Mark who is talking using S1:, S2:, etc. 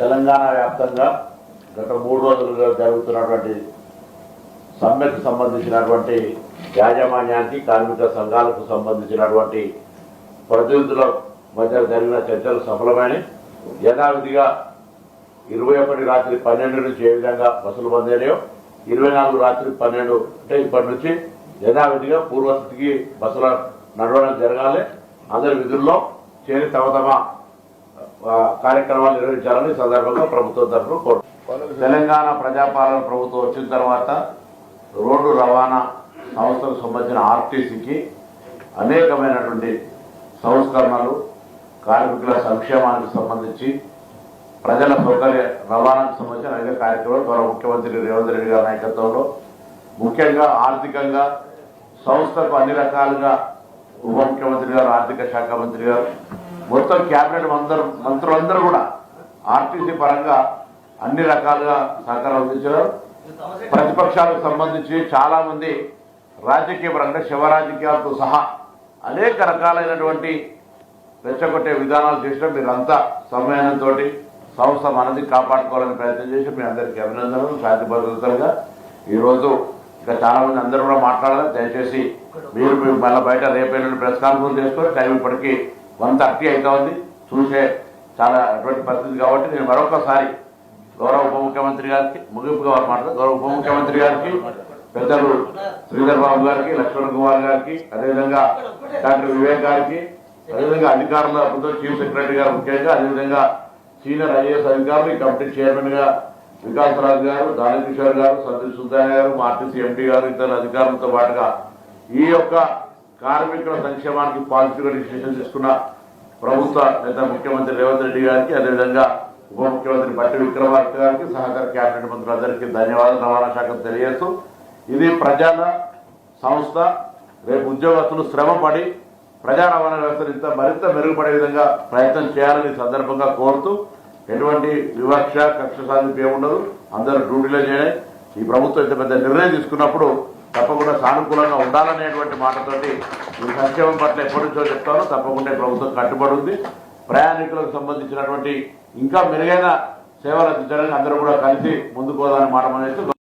S1: తెలంగాణ వ్యాప్తంగా గత 3 రోజులుగా జరుగుతున్నటువంటి సమ్మెకు సంబంధించినటువంటి యాజమాన్యానికి కార్మిక సంఘాలకు సంబంధించినటువంటి ప్రతినిధుల మధ్య జరిగిన చర్చలు సఫలమైన యథావిధిగా 21 రాత్రి 12 నుంచి ఏ విధంగా బస్సులు బంద్ అయినాయో 24 రాత్రి 12 అంటే ఇప్పటి నుంచి యథావిధిగా పూర్వస్థితికి బస్సుల నడవడం జరగాలి. అందరి విధుల్లో చేరి తమ కార్యక్రమాలు నిర్వహించాలని సందర్భంగా ప్రభుత్వం తరఫున కోరుతున్నారు. తెలంగాణ ప్రజాపాలన ప్రభుత్వం వచ్చిన తర్వాత రోడ్డు రవాణా సంస్థలకు సంబంధించిన ఆర్టీసీకి అనేకమైనటువంటి సంస్కరణలు, కార్మికుల సంక్షేమానికి సంబంధించి ప్రజల సౌకర్య రవాణాకు సంబంధించిన అనేక కార్యక్రమాలు గౌరవ ముఖ్యమంత్రి రేవంత్ రెడ్డి గారి నాయకత్వంలో ముఖ్యంగా ఆర్థికంగా సంస్థకు అన్ని రకాలుగా ఉప ముఖ్యమంత్రి గారు, ఆర్థిక శాఖ మంత్రి గారు, మొత్తం క్యాబినెట్ మంత్రులందరూ కూడా ఆర్టీసీ పరంగా అన్ని రకాలుగా సహకారం అందించారు. ప్రతిపక్షాలకు సంబంధించి చాలా మంది రాజకీయ పరంగా శివరాజకీయాలతో సహా అనేక రకాలైనటువంటి రెచ్చగొట్టే విధానాలు చేసిన మీరంతా సమయంతో సంస్థ మనది కాపాడుకోవాలని ప్రయత్నం చేసి మీ అందరికీ అభినందనలు. శాంతి భద్రతలుగా ఈరోజు ఇంకా చాలా మంది అందరూ కూడా మాట్లాడాలి. దయచేసి మీరు మళ్ళీ బయట రేపేళ్ళు ప్రెస్ కాన్ఫరెన్స్ చేసుకొని టైం ఇప్పటికీ 1:30 అవుతా ఉంది. చూసే చాలా అటువంటి పరిస్థితి కాబట్టి నేను మరొకసారి గౌరవ ఉప ముఖ్యమంత్రి గారికి ముగింపుగా మాట్లాడుతూ గౌరవ ఉప ముఖ్యమంత్రి గారికి, పెద్దలు శ్రీధర్ బాబు గారికి, లక్ష్మణ్ కుమార్ గారికి, అదేవిధంగా డాక్టర్ వివేక్ గారికి, అదేవిధంగా అధికారుల చీఫ్ సెక్రటరీ గారు, ముఖ్యంగా అదేవిధంగా సీనియర్ ఐఏఎస్ అధికారులు, ఈ కమిటీ చైర్మన్ గా వికాసరాజు గారు, దానకిషోర్ గారు, సందీప్ సుల్తాన్ గారు, ఆర్టీసీ ఎంపీ గారు, ఇతర అధికారులతో పాటుగా ఈ యొక్క కార్మికుల సంక్షేమానికి పాజిటివ్ గా డిసిషన్ తీసుకున్న ప్రభుత్వ నేత ముఖ్యమంత్రి రేవంత్ రెడ్డి గారికి, అదేవిధంగా ఉప ముఖ్యమంత్రి బట్టి విక్రమార్క గారికి, సహకార కేబినెట్ మంత్రులందరికీ ధన్యవాదాలు రవాణా శాఖకు తెలియజేస్తూ, ఇది ప్రజల సంస్థ. రేపు ఉద్యోగస్తులు శ్రమపడి ప్రజా రవాణా వ్యవస్థ మరింత మెరుగుపడే విధంగా ప్రయత్నం చేయాలని సందర్భంగా కోరుతూ, ఎటువంటి వివక్ష కక్ష సాధింపు ఏముండదు, అందరూ డ్యూటీలో చేయడం. ఈ ప్రభుత్వం ఇంత పెద్ద నిర్ణయం తీసుకున్నప్పుడు తప్పకుండా సానుకూలంగా ఉండాలనేటువంటి మాటతోటి ఈ సంక్షేమం పట్ల ఎప్పటి నుంచో చెప్తారో తప్పకుండా ప్రభుత్వం కట్టుబడి ఉంది. ప్రయాణికులకు సంబంధించినటువంటి ఇంకా మెరుగైన సేవలు అందించడానికి అందరూ కూడా కలిసి ముందుకు పోదాలని మాట అనేది